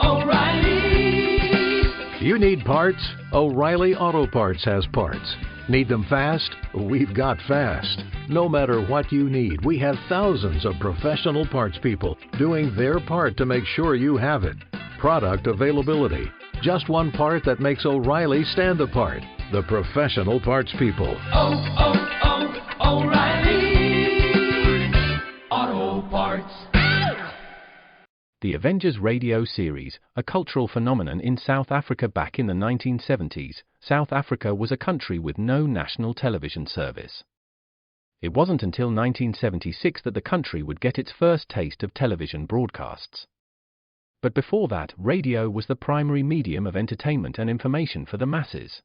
O'Reilly. You need parts? O'Reilly Auto Parts has parts. Need them fast? We've got fast. No matter what you need, we have thousands of professional parts people doing their part to make sure you have it. Product availability. Just one part that makes O'Reilly stand apart. The professional parts people. O'Reilly Auto Parts. The Avengers radio series, a cultural phenomenon in South Africa back in the 1970s. South Africa was a country with no national television service. It wasn't until 1976 that the country would get its first taste of television broadcasts. But before that, radio was the primary medium of entertainment and information for the masses.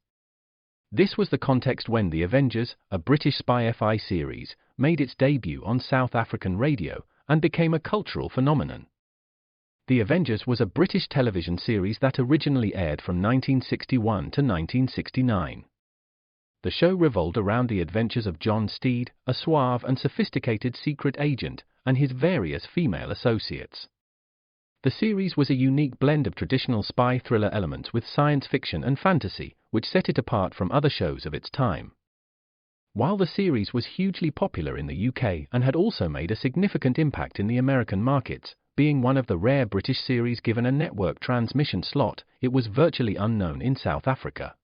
This was the context when The Avengers, a British spy FI series, made its debut on South African radio and became a cultural phenomenon. The Avengers was a British television series that originally aired from 1961 to 1969. The show revolved around the adventures of John Steed, a suave and sophisticated secret agent, and his various female associates. The series was a unique blend of traditional spy thriller elements with science fiction and fantasy, which set it apart from other shows of its time. While the series was hugely popular in the UK and had also made a significant impact in the American markets, being one of the rare British series given a network transmission slot, it was virtually unknown in South Africa.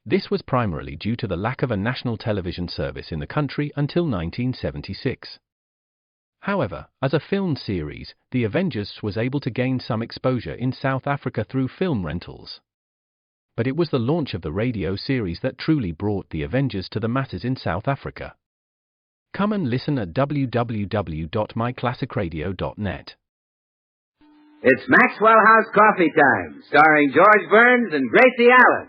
This was primarily due to the lack of a national television service in the country until 1976. However, as a film series, The Avengers was able to gain some exposure in South Africa through film rentals. But it was the launch of the radio series that truly brought The Avengers to the masses in South Africa. Come and listen at www.myclassicradio.net. It's Maxwell House Coffee Time, starring George Burns and Gracie Allen.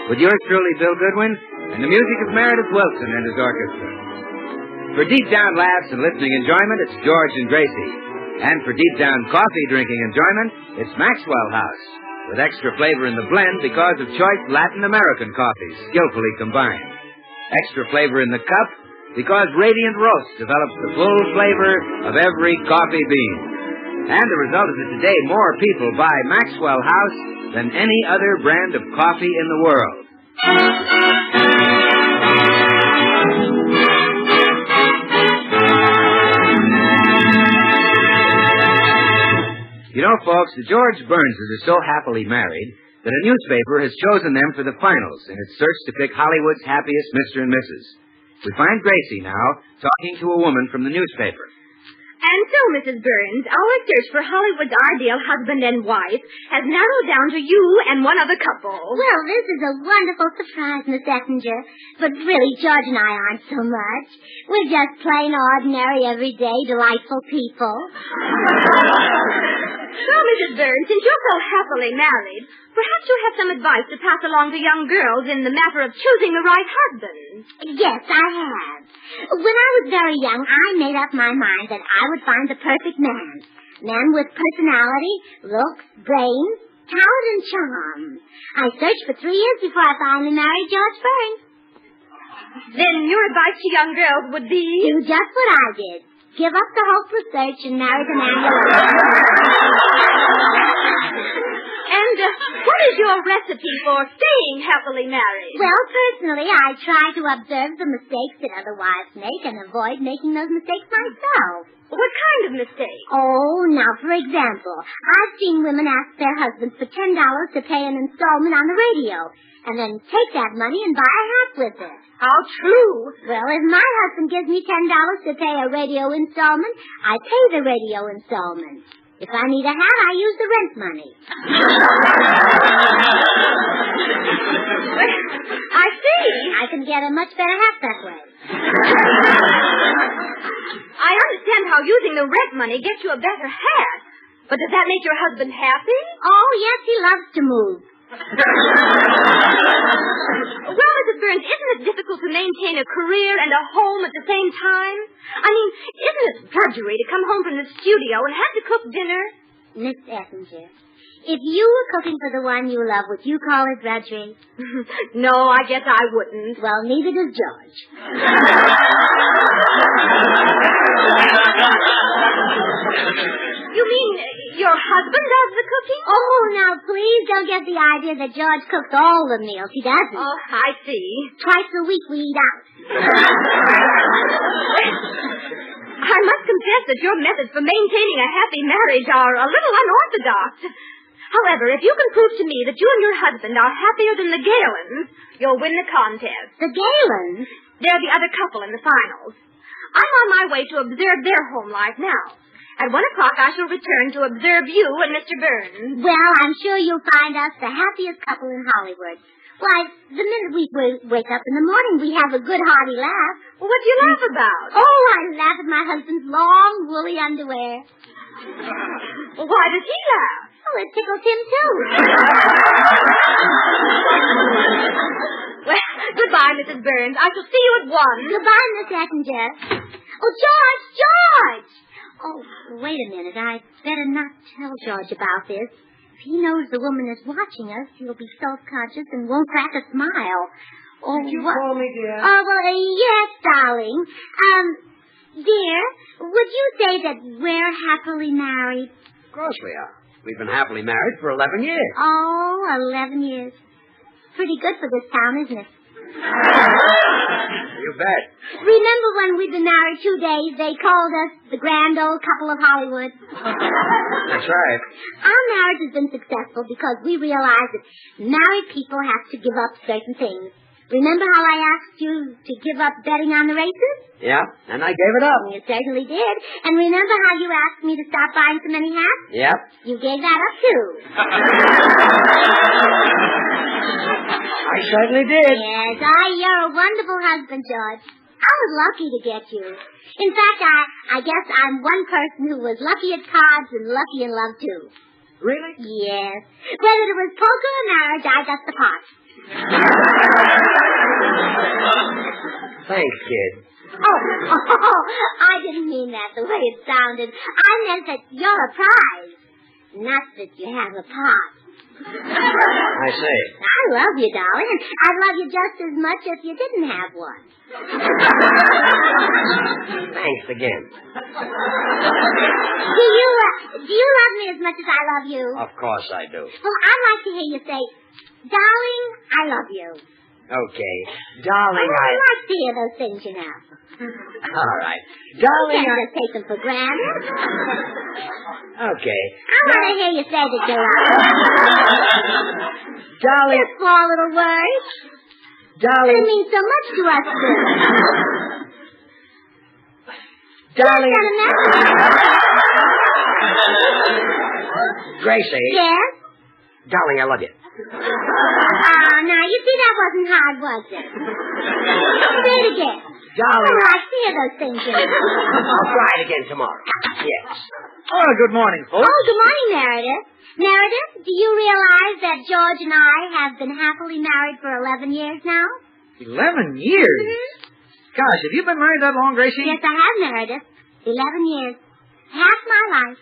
With yours truly, Bill Goodwin, and the music of Meredith Wilson and his orchestra. For deep down laughs and listening enjoyment, it's George and Gracie. And for deep down coffee drinking enjoyment, it's Maxwell House, with extra flavor in the blend because of choice Latin American coffees, skillfully combined. Extra flavor in the cup because Radiant Roast develops the full flavor of every coffee bean. And the result is that today more people buy Maxwell House than any other brand of coffee in the world. You know, folks, the George Burnses are so happily married that a newspaper has chosen them for the finals in its search to pick Hollywood's happiest Mr. and Mrs. We find Gracie now talking to a woman from the newspaper. And so, Mrs. Burns, our search for Hollywood's ideal husband and wife has narrowed down to you and one other couple. Well, this is a wonderful surprise, Miss Effinger. But really, George and I aren't so much. We're just plain, ordinary, everyday, delightful people. Well, Mrs. Burns, since you're so happily married, perhaps you have some advice to pass along to young girls in the matter of choosing the right husband. Yes, I have. When I was very young, I made up my mind that I would find the perfect man. Man with personality, looks, brains, talent, and charm. I searched for 3 years before I finally married George Burns. Then your advice to young girls would be? Do just what I did. Give up the hopeless search and marry the man you love. And what is your recipe for staying happily married? Well, personally, I try to observe the mistakes that other wives make and avoid making those mistakes myself. What kind of mistakes? Oh, now, for example, I've seen women ask their husbands for $10 to pay an installment on the radio, and then take that money and buy a hat with it. How true. Well, if my husband gives me $10 to pay a radio installment, I pay the radio installment. If I need a hat, I use the rent money. I see. I can get a much better hat that way. I understand how using the rent money gets you a better hat. But does that make your husband happy? Oh, yes, he loves to move. Well, Mrs. Burns, isn't it difficult to maintain a career and a home at the same time? I mean, isn't it drudgery to come home from the studio and have to cook dinner? Miss Effinger, If you were cooking for the one you love, would you call it drudgery? No, I guess I wouldn't. Well, neither does George. You mean your husband does the cooking? Oh, now please don't get the idea that George cooks all the meals. He doesn't. Oh, I see. Twice a week we eat out. I must confess that your methods for maintaining a happy marriage are a little unorthodox. However, if you can prove to me that you and your husband are happier than the Galens, you'll win the contest. The Galens? They're the other couple in the finals. I'm on my way to observe their home life now. At 1 o'clock, I shall return to observe you and Mr. Burns. Well, I'm sure you'll find us the happiest couple in Hollywood. Why, the minute we wake up in the morning, we have a good hearty laugh. Well, what do you laugh about? Oh, I laugh at my husband's long, woolly underwear. Well, why does he laugh? Oh, it tickles him, too. Well, goodbye, Mrs. Burns. I shall see you at 1. Goodbye, Miss Ettinger. Oh, George! George! Oh, wait a minute. I'd better not tell George about this. If he knows the woman is watching us, he'll be self-conscious and won't crack a smile. Oh, Did you call me, dear? Oh, well, yes, darling. Dear, would you say that we're happily married? Of course we are. We've been happily married for 11 years. Oh, 11 years. Pretty good for this town, isn't it? You bet. Remember when we've been married 2 days, they called us the grand old couple of Hollywood? That's right. Our marriage has been successful because we realized that married people have to give up certain things. Remember how I asked you to give up betting on the races? Yeah, and I gave it up. You certainly did. And remember how you asked me to stop buying so many hats? Yep. You gave that up, too. I certainly did. Yes, you're a wonderful husband, George. I was lucky to get you. In fact, I guess I'm one person who was lucky at cards and lucky in love, too. Really? Yes. Whether it was poker or marriage, I got the pot. Thanks, kid. Oh, I didn't mean that the way it sounded. I meant that you're a prize, not that you have a pot. I say. I love you, darling, and I'd love you just as much if you didn't have one. Thanks again. Do you love me as much as I love you? Of course I do. Well, I'd like to hear you say, darling, I love you. Okay. Darling, I like to hear those things, you know. All right. Darling, You can't just take them for granted. Okay. I want to hear you say that you love me. Darling. Just small little words. Darling. They mean so much to us, too. Darling. Just got a message. Gracie. Yes? Darling, I love you. Oh, now, you see that wasn't hard, was it? Say it again. Darling. Oh, I hear those things, you know. I'll try it again tomorrow. Yes. Oh, good morning, folks. Oh, good morning, Meredith. Meredith, do you realize that George and I have been happily married for 11 years now? 11 years? Mm-hmm. Gosh, have you been married that long, Gracie? Yes, I have, Meredith. 11 years. Half my life.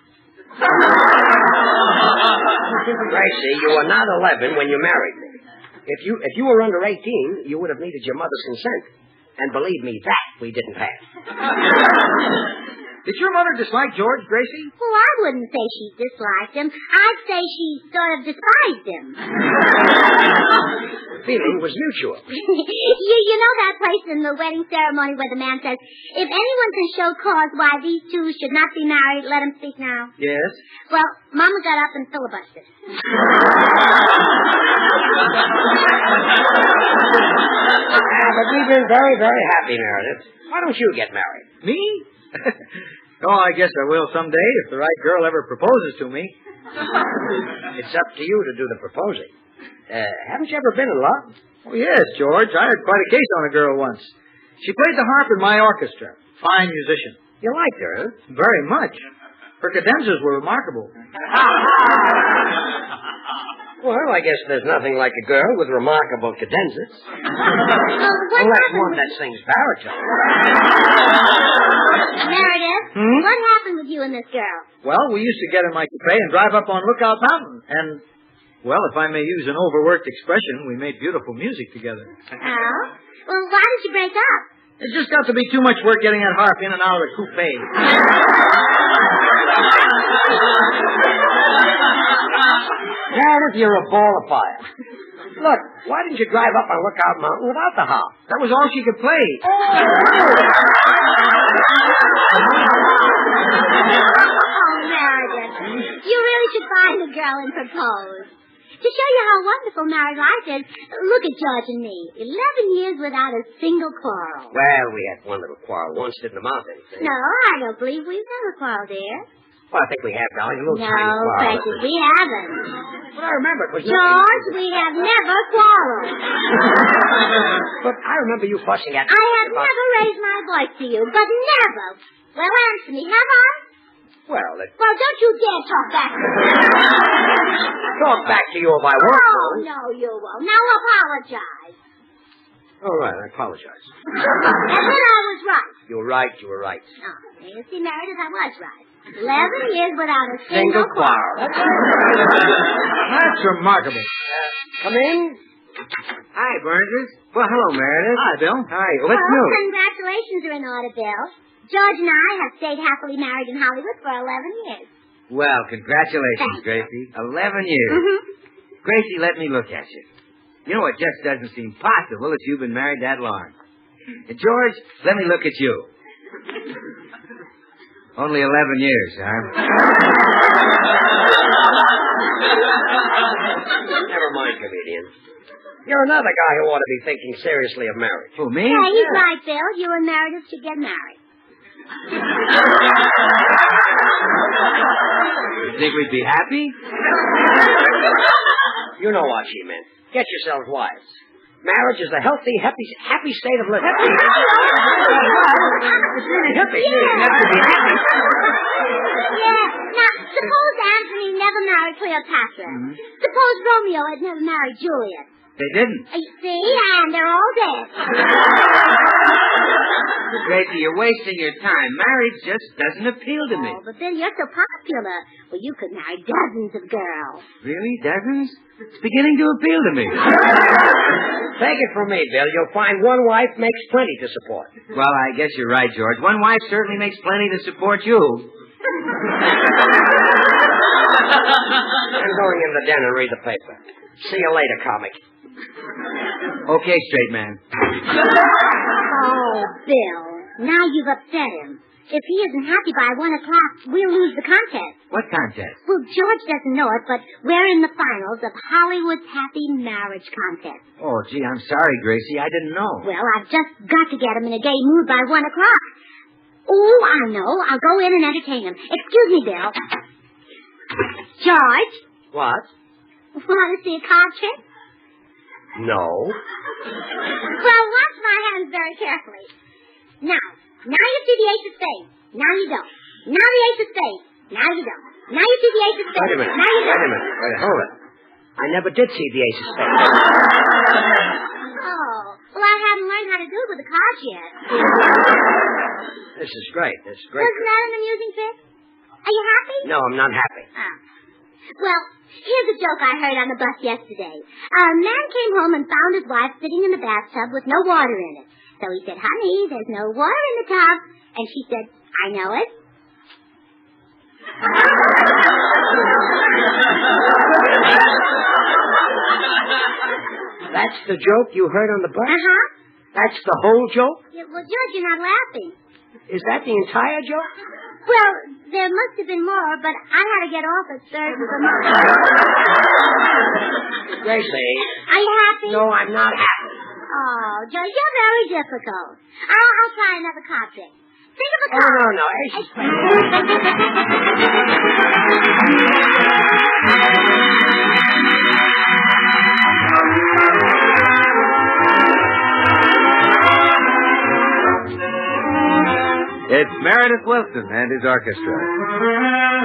Gracie, you were not 11 when you married me. If you were under 18, you would have needed your mother's consent. And believe me, that we didn't have. Did your mother dislike George, Gracie? Well, I wouldn't say she disliked him. I'd say she sort of despised him. The feeling was mutual. You know that place in the wedding ceremony where the man says, if anyone can show cause why these two should not be married, let him speak now? Yes. Well, Mama got up and filibustered. But we've been very, very happy, Meredith. Why don't you get married? Me? Oh, I guess I will someday if the right girl ever proposes to me. It's up to you to do the proposing. Haven't you ever been in love? Oh, yes, George. I had quite a case on a girl once. She played the harp in my orchestra. Fine musician. You liked her, huh? Very much. Her cadenzas were remarkable. Well, Well, I guess there's nothing like a girl with remarkable cadenzas. Unless one that sings baritone. Meredith, what happened with you and this girl? Well, we used to get in my coupe and drive up on Lookout Mountain. And, well, if I may use an overworked expression, we made beautiful music together. Oh? Well, why did you break up? It just got to be too much work getting that harp in and out of the coupe. Meredith, you're a ball of fire. Look, why didn't you drive up on Lookout Mountain without the harp? That was all she could play. Oh, Meredith, you really should find a girl and propose. To show you how wonderful married life is, look at George and me. 11 years without a single quarrel. Well, we had one little quarrel once, didn't amount to anything. No, I don't believe we've ever quarreled, dear. Well, I think we have, darling. A little No, tiny quarrel. precious, we haven't. But I remember it was George, we have never quarreled. But I remember you fussing at me. I have never raised my voice to you, but never. Well, answer me, have I? Well, Well, don't you dare talk back to me. talk back to you if I want Oh, to. no, you won't. Now apologize. All right, I apologize. And then I was right. You were right, you were right. Oh, you see, Meredith, I was right. 11 years without a single quarrel. That's remarkable. Come in. Hi, Burns. Well, hello, Meredith. Hi, Bill. Hi. What's Well, new? congratulations are in order, Bill. George and I have stayed happily married in Hollywood for 11 years. Well, congratulations, Thanks. Gracie. 11 years. Mm-hmm. Gracie, let me look at you. You know, it just doesn't seem possible that you've been married that long. And George, let me look at you. Only 11 years, huh? Never mind, comedian. You're another guy who ought to be thinking seriously of marriage. Who, me? Yeah, he's right, Bill. You and Meredith should get married. You think we'd be happy? You know what she meant. Get yourselves wives. Marriage is a healthy, happy state of living. It's really hippie. Yeah. Have to be happy. Yeah. Now, suppose Anthony never married Cleopatra. Mm-hmm. Suppose Romeo had never married Juliet. They didn't. See, and they're all dead. Gracie, you're wasting your time. Marriage just doesn't appeal to me. Oh, but Bill, you're so popular. Well, you could marry dozens of girls. Really? Dozens? It's beginning to appeal to me. Take it from me, Bill. You'll find one wife makes plenty to support. Well, I guess you're right, George. One wife certainly makes plenty to support you. I'm going in the den and read the paper. See you later, comic. Okay, straight man. Oh, Bill, now you've upset him. If he isn't happy by 1 o'clock, we'll lose the contest. What contest? Well, George doesn't know it, but we're in the finals of Hollywood's Happy Marriage Contest. Oh, gee, I'm sorry, Gracie. I didn't know. Well, I've just got to get him in a gay mood by 1 o'clock. Oh, I know. I'll go in and entertain him. Excuse me, Bill. George? What? Want to see a card trick? No. Well, watch my hands very carefully. Now you see the ace of spades. Now you don't. Now the ace of spades. Now you don't. Now you see the ace of spades. Wait a minute. Now you don't. Wait a minute. Hold it. I never did see the ace of spades. Oh, well, I haven't learned how to do it with the cards yet. This is great. This is great. Wasn't that an amusing trick? Are you happy? No, I'm not happy. Oh. Well, here's a joke I heard on the bus yesterday. A man came home and found his wife sitting in the bathtub with no water in it. So he said, "Honey, there's no water in the tub." And she said, "I know it." That's the joke you heard on the bus? Uh-huh. That's the whole joke? Yeah, well, George, you're not laughing. Is that the entire joke? Well, there must have been more, but I had to get off at 3rd of the month. Gracie. Are you happy? No, I'm not happy. Oh, George, you're very difficult. I'll try another card trick. Think of a card. Oh, no. Ace of spades. It's Meredith Wilson and his orchestra.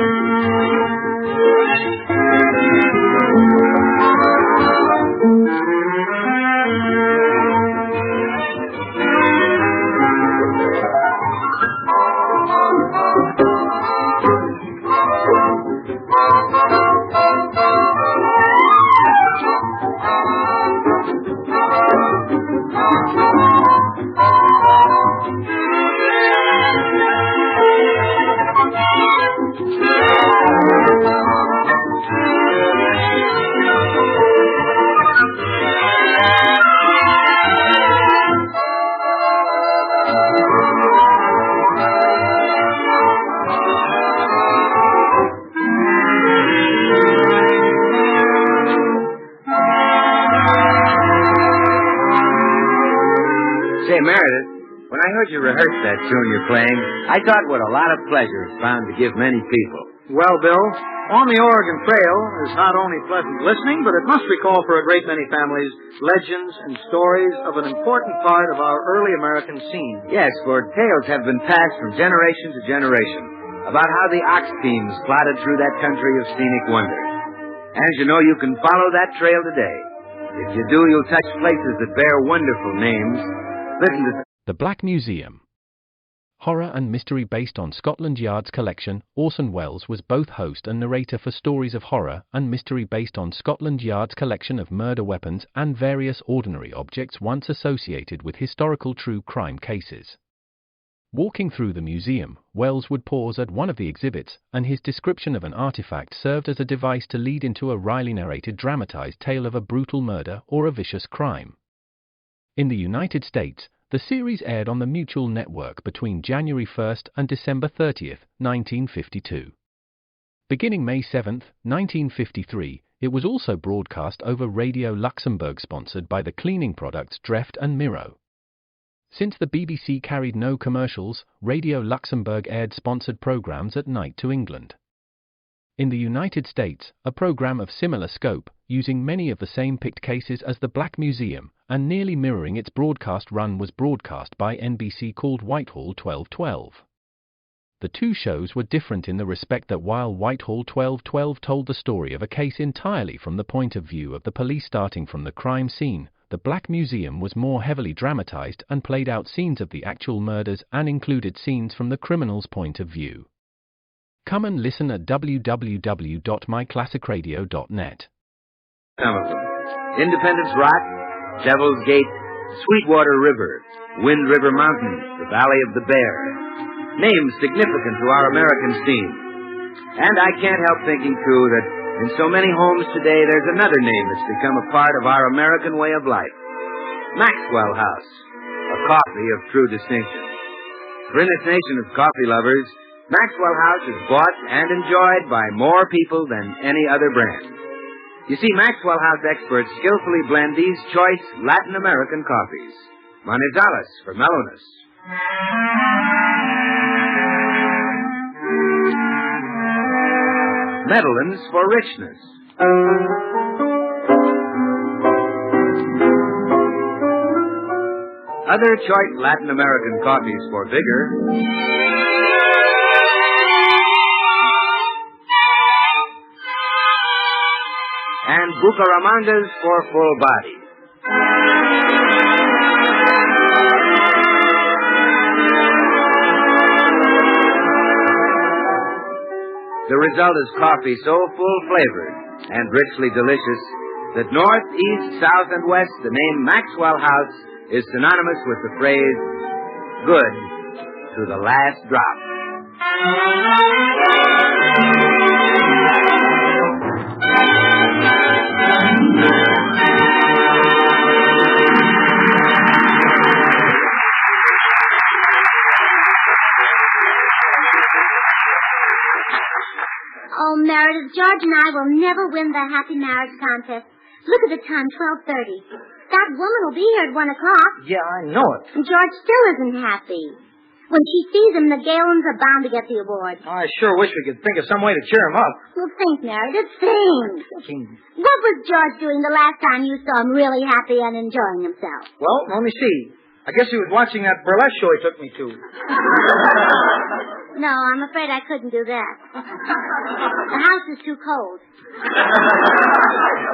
Say, Meredith, when I heard you rehearse that tune you're playing, I thought what a lot of pleasure it's bound to give many people. Well, Bill, On the Oregon Trail is not only pleasant listening, but it must recall for a great many families legends and stories of an important part of our early American scene. Yes, for tales have been passed from generation to generation about how the ox teams plodded through that country of scenic wonder. And as you know, you can follow that trail today. If you do, you'll touch places that bear wonderful names. Listen to... The Black Museum. Horror and mystery based on Scotland Yard's collection, Orson Welles was both host and narrator for stories of horror and mystery based on Scotland Yard's collection of murder weapons and various ordinary objects once associated with historical true crime cases. Walking through the museum, Welles would pause at one of the exhibits, and his description of an artifact served as a device to lead into a wryly narrated dramatized tale of a brutal murder or a vicious crime. In the United States, the series aired on the Mutual Network between January 1st and December 30th, 1952. Beginning May 7th, 1953, it was also broadcast over Radio Luxembourg, sponsored by the cleaning products Dreft and Miro. Since the BBC carried no commercials, Radio Luxembourg aired sponsored programs at night to England. In the United States, a program of similar scope, using many of the same picked cases as the Black Museum, and nearly mirroring its broadcast run, was broadcast by NBC called Whitehall 1212. The two shows were different in the respect that while Whitehall 1212 told the story of a case entirely from the point of view of the police starting from the crime scene, the Black Museum was more heavily dramatized and played out scenes of the actual murders and included scenes from the criminal's point of view. Come and listen at www.myclassicradio.net. Some of them. Independence Rock, Devil's Gate, Sweetwater River, Wind River Mountains, the Valley of the Bear. Names significant to our American scene. And I can't help thinking, too, that in so many homes today there's another name that's become a part of our American way of life. Maxwell House, a coffee of true distinction. For in this nation of coffee lovers, Maxwell House is bought and enjoyed by more people than any other brand. You see, Maxwell House experts skillfully blend these choice Latin American coffees. Manizales for mellowness. Medellins for richness. Other choice Latin American coffees for vigor. And Bucaramangas for full body. The result is coffee so full-flavored and richly delicious that north, east, south, and west, the name Maxwell House is synonymous with the phrase, good to the last drop. Oh, Meredith, George and I will never win the happy marriage contest. Look at the time, 12:30. That woman will be here at 1 o'clock. Yeah, I know it. And George still isn't happy. When she sees him, the Galens are bound to get the award. I sure wish we could think of some way to cheer him up. Well, think, Meredith, think. What was George doing the last time you saw him really happy and enjoying himself? Well, let me see. I guess he was watching that burlesque show he took me to. No, I'm afraid I couldn't do that. The house is too cold.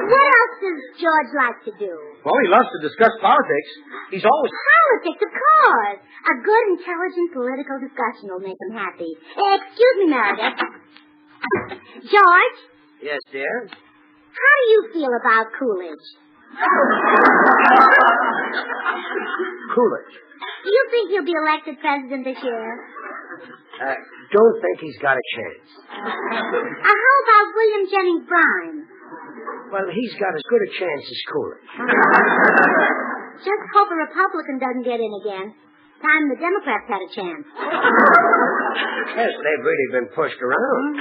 What else does George like to do? Well, he loves to discuss politics. He's always... Politics, of course. A good, intelligent political discussion will make him happy. Excuse me, Meredith. George? Yes, dear? How do you feel about Coolidge? Coolidge. Do you think he'll be elected president this year? Don't think he's got a chance. How about William Jennings Bryan? Well, he's got as good a chance as Coolidge. Just hope a Republican doesn't get in again. Time the Democrats had a chance. Yes, they've really been pushed around.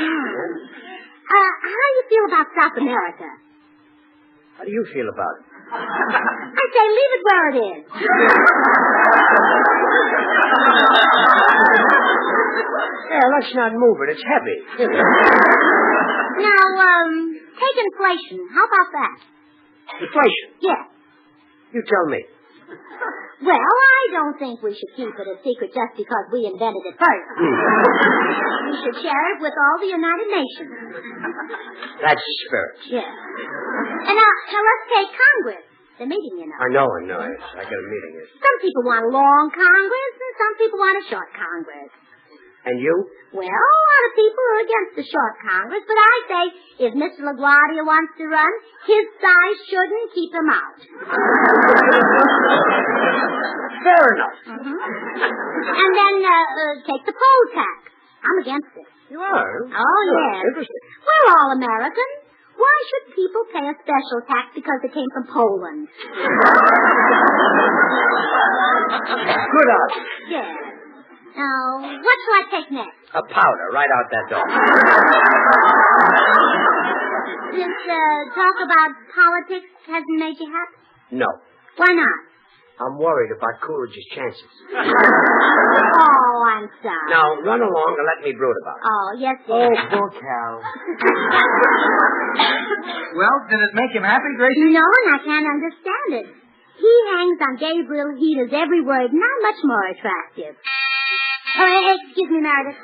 How do you feel about South America? How do you feel about it? I say leave it where it is. Yeah, let's not move it. It's heavy. Now, take inflation. How about that? Inflation? Yes. You tell me. Well, I don't think we should keep it a secret just because we invented it first. We should share it with all the United Nations. That's the spirit. Yes. And now let's take Congress. The meeting, you know. I know. I got a meeting. Some people want a long Congress, and some people want a short Congress. And you? Well, a lot of people are against the short Congress, but I say if Mr. LaGuardia wants to run, his size shouldn't keep him out. Fair enough. Mm-hmm. And then take the poll tax. I'm against it. You are? Oh, yes. Interesting. We're all Americans. Why should people pay a special tax because they came from Poland? Good argument. Yes. Now, what shall I take next? A powder right out that door. This talk about politics hasn't made you happy? No. Why not? I'm worried about Coolidge's chances. Oh, I'm sorry. Now, run along and let me brood about it. Oh, yes, dear. Oh, poor Cal. Well, did it make him happy, Gracie? No, and I can't understand it. He hangs on Gabriel Heater's every word, not much more attractive. Oh, excuse me, Meredith.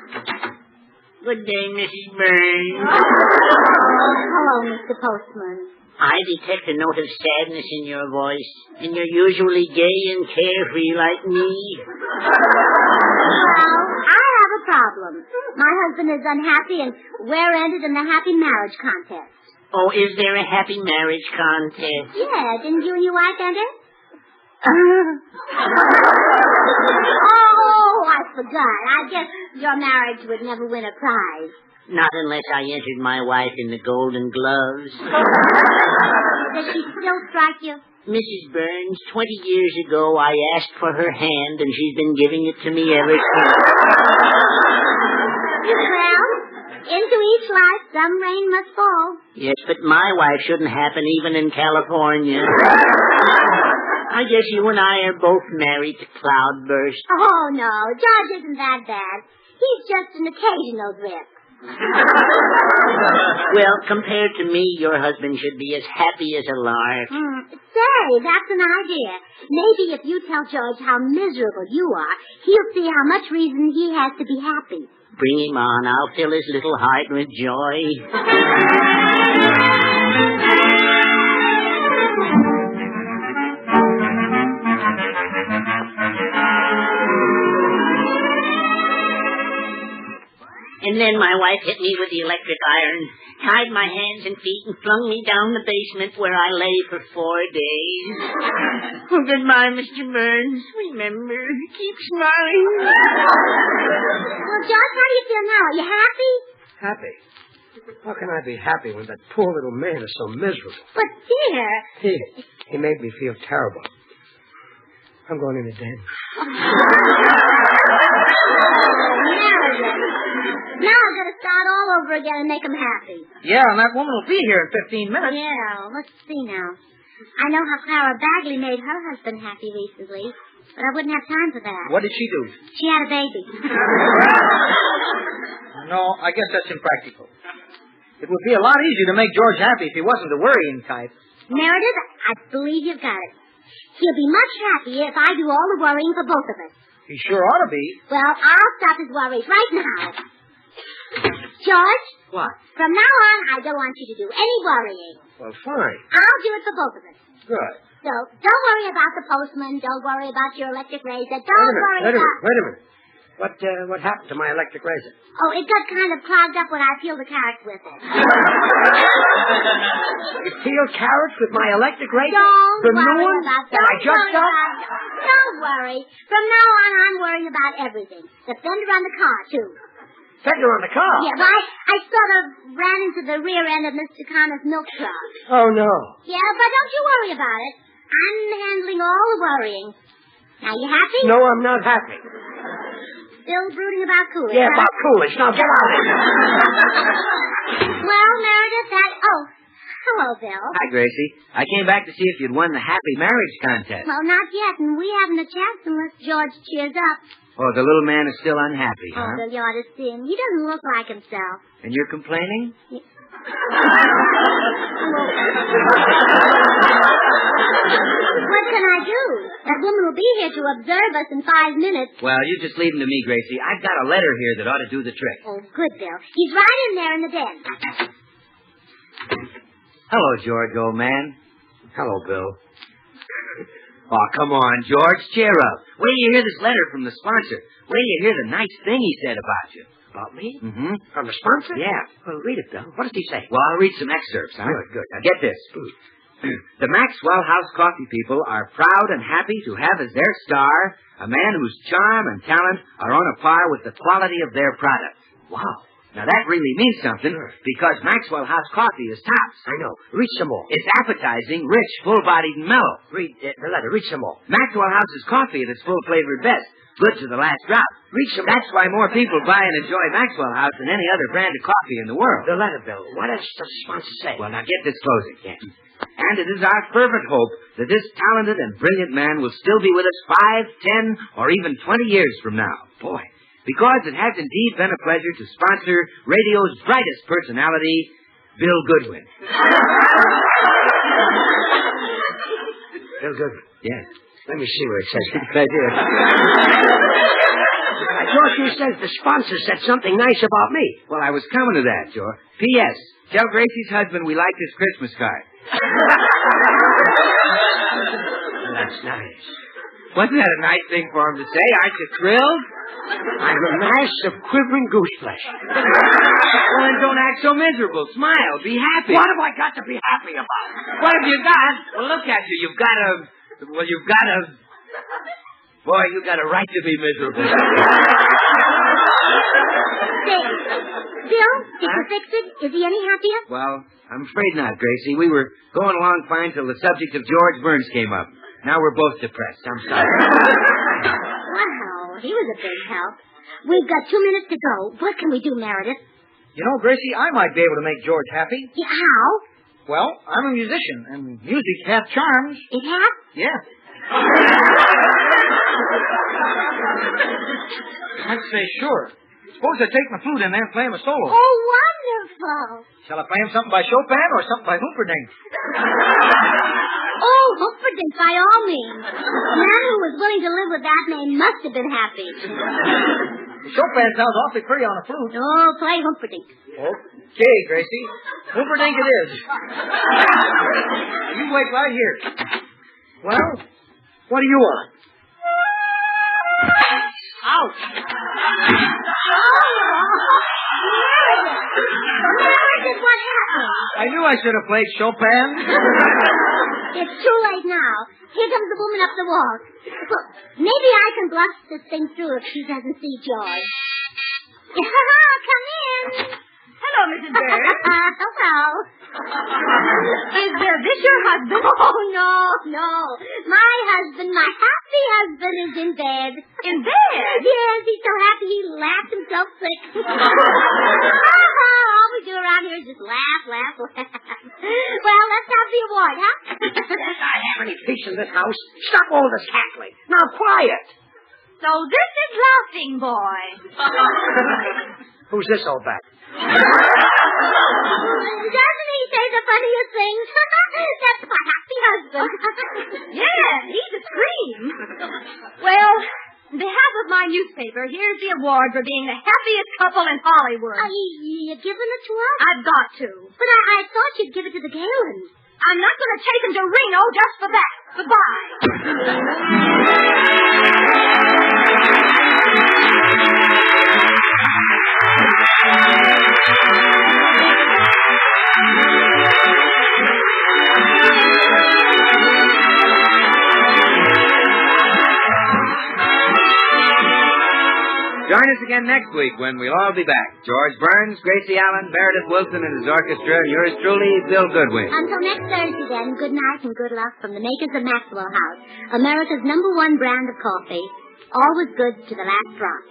Good day, Mrs. Burns. Oh, hello, Mr. Postman. I detect a note of sadness in your voice, and you're usually gay and carefree like me. Well, I have a problem. My husband is unhappy, and we're ended in the happy marriage contest. Oh, is there a happy marriage contest? Yeah, didn't you and your wife enter? Oh, I forgot. I guess your marriage would never win a prize. Not unless I entered my wife in the Golden Gloves. Does she still strike you? Mrs. Burns, 20 years ago I asked for her hand, and she's been giving it to me ever since. Well, into each life some rain must fall. Yes, but my wife shouldn't happen even in California. I guess you and I are both married to cloudburst. Oh, no, George isn't that bad. He's just an occasional drip. Well, compared to me, your husband should be as happy as a lark. Say, that's an idea. Maybe if you tell George how miserable you are, he'll see how much reason he has to be happy. Bring him on. I'll fill his little heart with joy. And then my wife hit me with the electric iron, tied my hands and feet, and flung me down the basement where I lay for 4 days. Oh, goodbye, Mr. Burns. Remember, keep smiling. Well, George, how do you feel now? Are you happy? Happy? How can I be happy when that poor little man is so miserable? But, dear... He made me feel terrible. I'm going in again. Now I'm going to start all over again and make him happy. Yeah, and that woman will be here in 15 minutes. Yeah, let's see now. I know how Clara Bagley made her husband happy recently, but I wouldn't have time for that. What did she do? She had a baby. No, I guess that's impractical. It would be a lot easier to make George happy if he wasn't the worrying type. Meredith, I believe you've got it. He'll be much happier if I do all the worrying for both of us. He sure ought to be. Well, I'll stop his worries right now. George? What? From now on, I don't want you to do any worrying. Well, fine. I'll do it for both of us. Good. So, don't worry about the postman. Don't worry about your electric razor. Don't worry about... Wait a minute. What happened to my electric razor? Oh, it got kind of clogged up when I peeled the carrots with it. You peeled carrots with my electric razor? Don't the worry new one about that I just got? Don't worry. From now on, I'm worrying about everything. The fender on the car, too. Fender on the car? Yeah, well, I sort of ran into the rear end of Mr. Connor's milk truck. Oh, no. Yeah, but don't you worry about it. I'm handling all the worrying. Now, you happy? No, I'm not happy. Still brooding about Coolidge. Yeah, about Coolidge. Now, get out of here. Well, Meredith, Hello, Bill. Hi, Gracie. I came back to see if you'd won the happy marriage contest. Well, not yet, and we haven't a chance unless George cheers up. Oh, the little man is still unhappy, Oh, huh? Bill, you ought to see him. He doesn't look like himself. And you're complaining? What can I do? That woman will be here to observe us in 5 minutes. Well, you just leave him to me, Gracie. I've got a letter here that ought to do the trick. Oh, good, Bill. He's right in there in the den. Hello, George, old man. Hello, Bill. Oh, come on, George. Cheer up. Wait till you hear this letter from the sponsor. Wait till you hear the nice thing he said about you. About me? Mm-hmm. From the sponsor? Yeah. Well, read it, Bill. What does he say? Well, I'll read some excerpts, huh? Good. Now, get this. The Maxwell House Coffee people are proud and happy to have as their star a man whose charm and talent are on a par with the quality of their product. Wow. Now, that really means something, because Maxwell House Coffee is tops. I know. Read some more. It's appetizing, rich, full-bodied, and mellow. Read the letter. Read some more. Maxwell House's coffee at its full-flavored best. Good to the last drop. Read some more. That's why more people buy and enjoy Maxwell House than any other brand of coffee in the world. The letter, Bill. What does the sponsor say? Well, now get this closing. Yeah. And it is our fervent hope that this talented and brilliant man will still be with us 5, 10, or even 20 years from now. Boy, because it has indeed been a pleasure to sponsor radio's brightest personality, Bill Goodwin. Bill Goodwin. Yes. Let me see where it says that. Right here. George, you said the sponsor said something nice about me. Well, I was coming to that, George. P.S. Tell Gracie's husband we like his Christmas card. That's nice. Wasn't that a nice thing for him to say? Aren't you thrilled? I'm a mass of quivering goose flesh. Well, then don't act so miserable. Smile. Be happy. What have I got to be happy about? What have you got? Well, look at you. You've got a... Boy, you got a right to be miserable. Bill, did you fix it? Is he any happier? Well, I'm afraid not, Gracie. We were going along fine till the subject of George Burns came up. Now we're both depressed. I'm sorry. Wow, he was a big help. We've got 2 minutes to go. What can we do, Meredith? You know, Gracie, I might be able to make George happy. Yeah, how? Well, I'm a musician, and music hath charms. It has? Yeah. I'd say sure. Suppose I take my flute in there and play him a solo. Oh, wonderful. Shall I play him something by Chopin or something by Humperdinck? Oh, Humperdinck, by all means. The man who was willing to live with that name must have been happy. Chopin sounds awfully pretty on a flute. Oh, play Humperdinck. Okay, Gracie. Humperdinck it is. You wait right here. Well, what do you want? Oh, Ouch! Meredith, what happened? I knew I should have played Chopin. It's too late now. Here comes the woman up the walk. Look, maybe I can bluff this thing through if she doesn't see George. Come in. Hello, Mrs. Burns. Hello. Is this your husband? Oh, no. My husband, my happy husband, is in bed. In bed? Yes, he's so happy he laughed himself sick. All we do around here is just laugh. Well, let's have the award, huh? I have any peace in this house. Stop all this cackling. Now, quiet. So this is Laughing Boy. Who's this old bat? Doesn't he say the funniest things? That's my happy husband. Yeah, he's a scream. Well, on behalf of my newspaper, here's the award for being the happiest couple in Hollywood. You're giving it to us? I've got to. But I thought you'd give it to the Galens. I'm not going to take him to Reno just for that. Goodbye. Join us again next week when we'll all be back. George Burns, Gracie Allen, Meredith Wilson and his orchestra, and yours truly, Bill Goodwin. Until next Thursday, then, good night and good luck from the makers of Maxwell House, America's #1 brand of coffee. Always good to the last drop.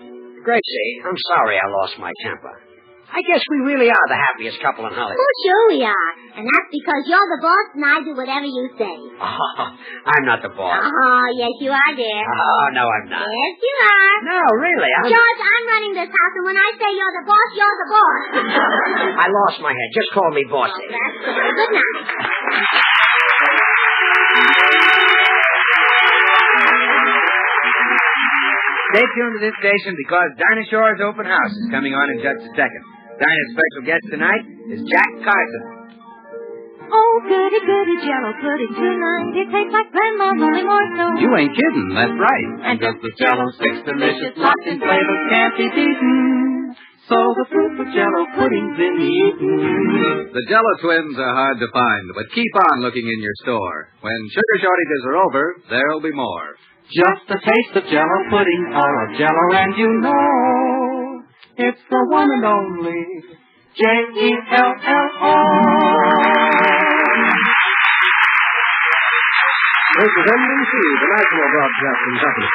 Gracie, I'm sorry I lost my temper. I guess we really are the happiest couple in Hollywood. Oh, sure we are. And that's because you're the boss and I do whatever you say. Oh, I'm not the boss. Oh, yes, you are, dear. Oh, no, I'm not. Yes, you are. No, really, George, I'm running this house, and when I say you're the boss, you're the boss. I lost my head. Just call me bossy. Oh, that's good. Good night. Stay tuned to this station because Dinah Shore's open house is coming on in just a second. Dinah's special guest tonight is Jack Carson. Oh, goody, goody, Jello pudding tonight. It tastes like Grandma's, only more so. You ain't kidding, that's right. And just the Jello sticks delicious, locked in flavor, can't be beaten. So the fruit for Jello pudding's in the eating. The Jello twins are hard to find, but keep on looking in your store. When sugar shortages are over, there'll be more. Just a taste of Jello pudding or of Jello, and you know it's the one and only Jello. This is NBC, the National Broadcasting Company.